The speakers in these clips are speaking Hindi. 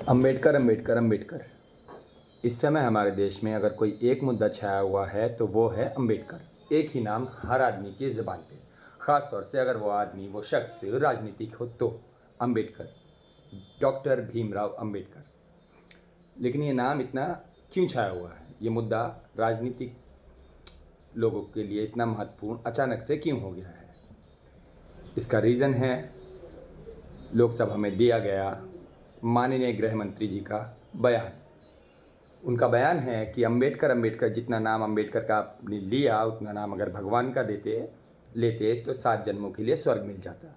अंबेडकर अंबेडकर अंबेडकर। इस समय हमारे देश में अगर कोई एक मुद्दा छाया हुआ है तो वो है अंबेडकर। एक ही नाम हर आदमी की ज़बान पे, ख़ास तौर से अगर वो आदमी वो शख्स राजनीतिक हो तो अंबेडकर, डॉक्टर भीमराव अंबेडकर। लेकिन ये नाम इतना क्यों छाया हुआ है, ये मुद्दा राजनीतिक लोगों के लिए इतना महत्वपूर्ण अचानक से क्यों हो गया है? इसका रीज़न है लोकसभा में दिया गया माननीय गृह मंत्री जी का बयान। उनका बयान है कि अंबेडकर अंबेडकर, जितना नाम अंबेडकर का आपने लिया उतना नाम अगर भगवान का लेते तो 7 जन्मों के लिए स्वर्ग मिल जाता।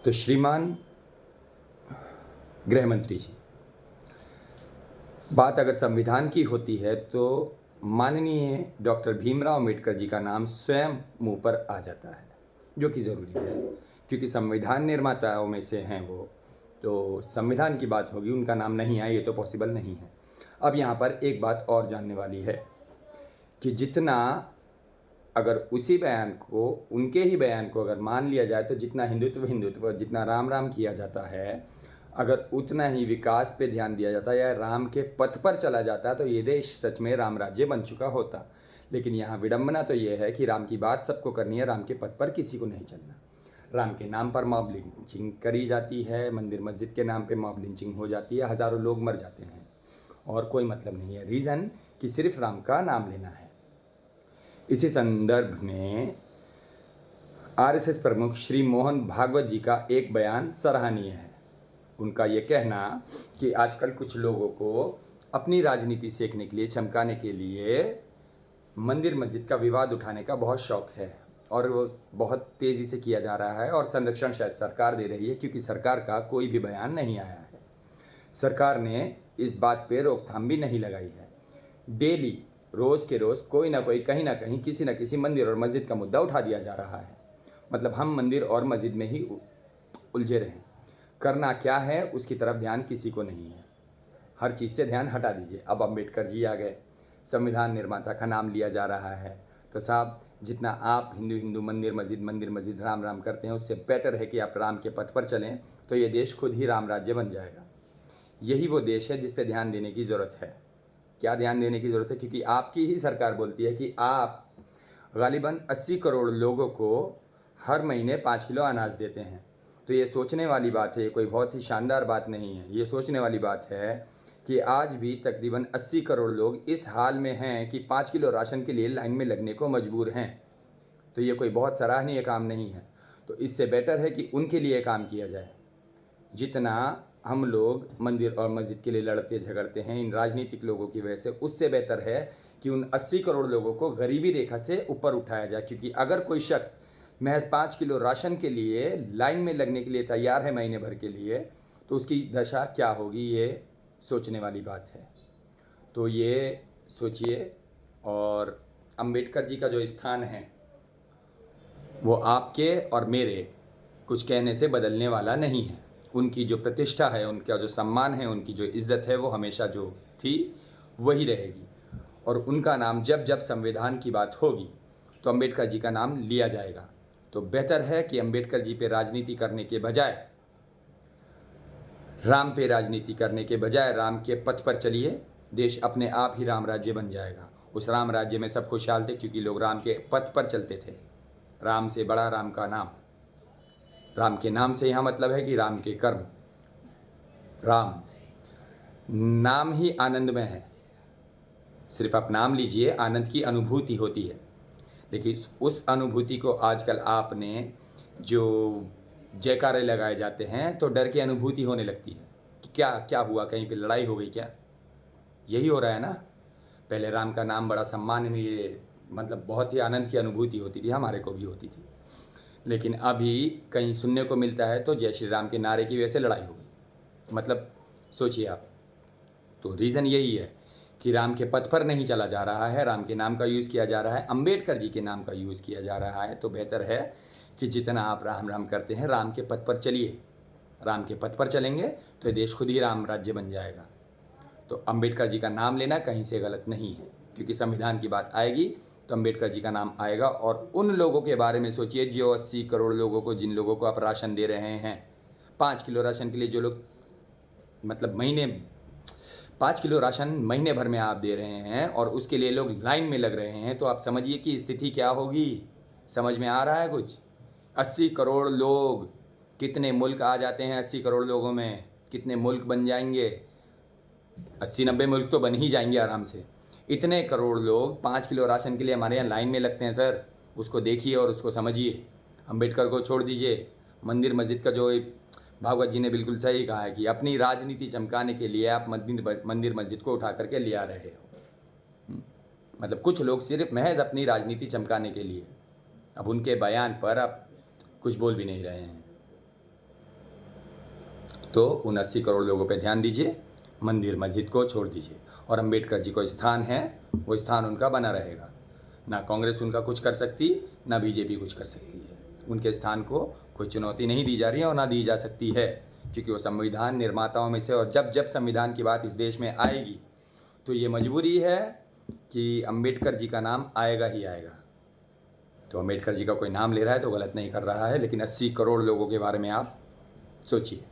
तो श्रीमान गृह मंत्री जी, बात अगर संविधान की होती है तो माननीय डॉक्टर भीमराव अंबेडकर जी का नाम स्वयं मुंह पर आ जाता है, जो कि ज़रूरी है क्योंकि संविधान निर्माताओं में से हैं वो। तो संविधान की बात होगी, उनका नाम नहीं आए ये तो पॉसिबल नहीं है। अब यहाँ पर एक बात और जानने वाली है कि जितना अगर उसी बयान को, उनके ही बयान को अगर मान लिया जाए तो जितना हिंदुत्व जितना राम राम किया जाता है, अगर उतना ही विकास पे ध्यान दिया जाता या राम के पथ पर चला जाता तो ये देश सच में राम राज्य बन चुका होता। लेकिन यहाँ विडंबना तो ये है कि राम की बात सबको करनी है, राम के पथ पर किसी को नहीं चलना। राम के नाम पर मॉब लिंचिंग करी जाती है, मंदिर मस्जिद के नाम पे मॉब लिंचिंग हो जाती है, हज़ारों लोग मर जाते हैं और कोई मतलब नहीं है। रीज़न कि सिर्फ राम का नाम लेना है। इसी संदर्भ में आरएसएस प्रमुख श्री मोहन भागवत जी का एक बयान सराहनीय है। उनका ये कहना कि आजकल कुछ लोगों को अपनी राजनीति सेकने के लिए, चमकाने के लिए मंदिर मस्जिद का विवाद उठाने का बहुत शौक़ है और वो बहुत तेज़ी से किया जा रहा है और संरक्षण शायद सरकार दे रही है क्योंकि सरकार का कोई भी बयान नहीं आया है। सरकार ने इस बात पे रोकथाम भी नहीं लगाई है। डेली रोज़ के रोज़ कोई ना कोई, कहीं ना कहीं, किसी न किसी मंदिर और मस्जिद का मुद्दा उठा दिया जा रहा है। मतलब हम मंदिर और मस्जिद में ही उलझे रहें। करना क्या है उसकी तरफ ध्यान किसी को नहीं है। हर चीज़ से ध्यान हटा दीजिए। अब अंबेडकर जी आ गए, संविधान निर्माता का नाम लिया जा रहा है, तो साहब जितना आप हिंदू मंदिर मस्जिद राम राम करते हैं उससे बेटर है कि आप राम के पथ पर चलें, तो ये देश खुद ही राम राज्य बन जाएगा। यही वो देश है जिस पे ध्यान देने की ज़रूरत है। क्या ध्यान देने की ज़रूरत है? क्योंकि आपकी ही सरकार बोलती है कि आप गालिबन 80 करोड़ लोगों को हर महीने 5 किलो अनाज देते हैं। तो ये सोचने वाली बात है, ये कोई बहुत ही शानदार बात नहीं है। ये सोचने वाली बात है कि आज भी तकरीबन 80 करोड़ लोग इस हाल में हैं कि 5 किलो राशन के लिए लाइन में लगने को मजबूर हैं। तो ये कोई बहुत सराहनीय काम नहीं है। तो इससे बेटर है कि उनके लिए काम किया जाए। जितना हम लोग मंदिर और मस्जिद के लिए लड़ते झगड़ते हैं इन राजनीतिक लोगों की वजह से, उससे बेहतर है कि उन 80 करोड़ लोगों को गरीबी रेखा से ऊपर उठाया जाए। क्योंकि अगर कोई शख्स महज 5 किलो राशन के लिए लाइन में लगने के लिए तैयार है महीने भर के लिए, तो उसकी दशा क्या होगी, ये सोचने वाली बात है। तो ये सोचिए। और अंबेडकर जी का जो स्थान है वो आपके और मेरे कुछ कहने से बदलने वाला नहीं है। उनकी जो प्रतिष्ठा है, उनका जो सम्मान है, उनकी जो इज़्ज़त है, वो हमेशा जो थी वही रहेगी। और उनका नाम जब जब संविधान की बात होगी तो अंबेडकर जी का नाम लिया जाएगा। तो बेहतर है कि अंबेडकर जी पे राजनीति करने के बजाय, राम पे राजनीति करने के बजाय राम के पथ पर चलिए। देश अपने आप ही राम राज्य बन जाएगा। उस राम राज्य में सब खुशहाल थे क्योंकि लोग राम के पथ पर चलते थे। राम से बड़ा राम का नाम, राम के नाम से यहाँ मतलब है कि राम के कर्म। राम नाम ही आनंदमय है। सिर्फ आप नाम लीजिए, आनंद की अनुभूति होती है। लेकिन उस अनुभूति को आजकल आपने, जो जयकारे लगाए जाते हैं तो डर की अनुभूति होने लगती है कि क्या क्या हुआ, कहीं पे लड़ाई हो गई क्या? यही हो रहा है ना। पहले राम का नाम बड़ा सम्माननीय, मतलब बहुत ही आनंद की अनुभूति होती थी, हमारे को भी होती थी। लेकिन अभी कहीं सुनने को मिलता है तो जय श्री राम के नारे की वजह से लड़ाई हो गई। मतलब सोचिए आप। तो रीज़न यही है कि राम के पथ पर नहीं चला जा रहा है, राम के नाम का यूज़ किया जा रहा है, अंबेडकर जी के नाम का यूज़ किया जा रहा है। तो बेहतर है कि जितना आप राम राम करते हैं, राम के पथ पर चलिए। राम के पथ पर चलेंगे तो देश खुद ही राम राज्य बन जाएगा। तो अंबेडकर जी का नाम लेना कहीं से गलत नहीं है, क्योंकि संविधान की बात आएगी तो अंबेडकर जी का नाम आएगा। और उन लोगों के बारे में सोचिए जो 80 करोड़ लोगों को, जिन लोगों को आप राशन दे रहे हैं, 5 किलो राशन के लिए जो लोग मतलब महीने 5 किलो राशन महीने भर में आप दे रहे हैं और उसके लिए लोग लाइन में लग रहे हैं, तो आप समझिए कि स्थिति क्या होगी। समझ में आ रहा है कुछ? 80 करोड़ लोग, कितने मुल्क आ जाते हैं 80 करोड़ लोगों में, कितने मुल्क बन जाएंगे? 80-90 मुल्क तो बन ही जाएंगे आराम से। इतने करोड़ लोग 5 किलो राशन के लिए हमारे यहाँ लाइन में लगते हैं सर। उसको देखिए और उसको समझिए। अम्बेडकर को छोड़ दीजिए, मंदिर मस्जिद का जो भागवत जी ने बिल्कुल सही कहा है कि अपनी राजनीति चमकाने के लिए आप मंदिर मस्जिद को उठा करके ले आ रहे हो। मतलब कुछ लोग सिर्फ महज अपनी राजनीति चमकाने के लिए, अब उनके बयान पर आप कुछ बोल भी नहीं रहे हैं। तो उन 80 करोड़ लोगों पे ध्यान दीजिए, मंदिर मस्जिद को छोड़ दीजिए और अम्बेडकर जी को स्थान है, वो स्थान उनका बना रहेगा। ना कांग्रेस उनका कुछ कर सकती, ना बीजेपी कुछ कर सकती है। उनके स्थान को कोई चुनौती नहीं दी जा रही है और ना दी जा सकती है, क्योंकि वो संविधान निर्माताओं में से, और जब जब संविधान की बात इस देश में आएगी तो ये मजबूरी है कि अम्बेडकर जी का नाम आएगा ही आएगा। तो अम्बेडकर जी का कोई नाम ले रहा है तो गलत नहीं कर रहा है, लेकिन 80 करोड़ लोगों के बारे में आप सोचिए।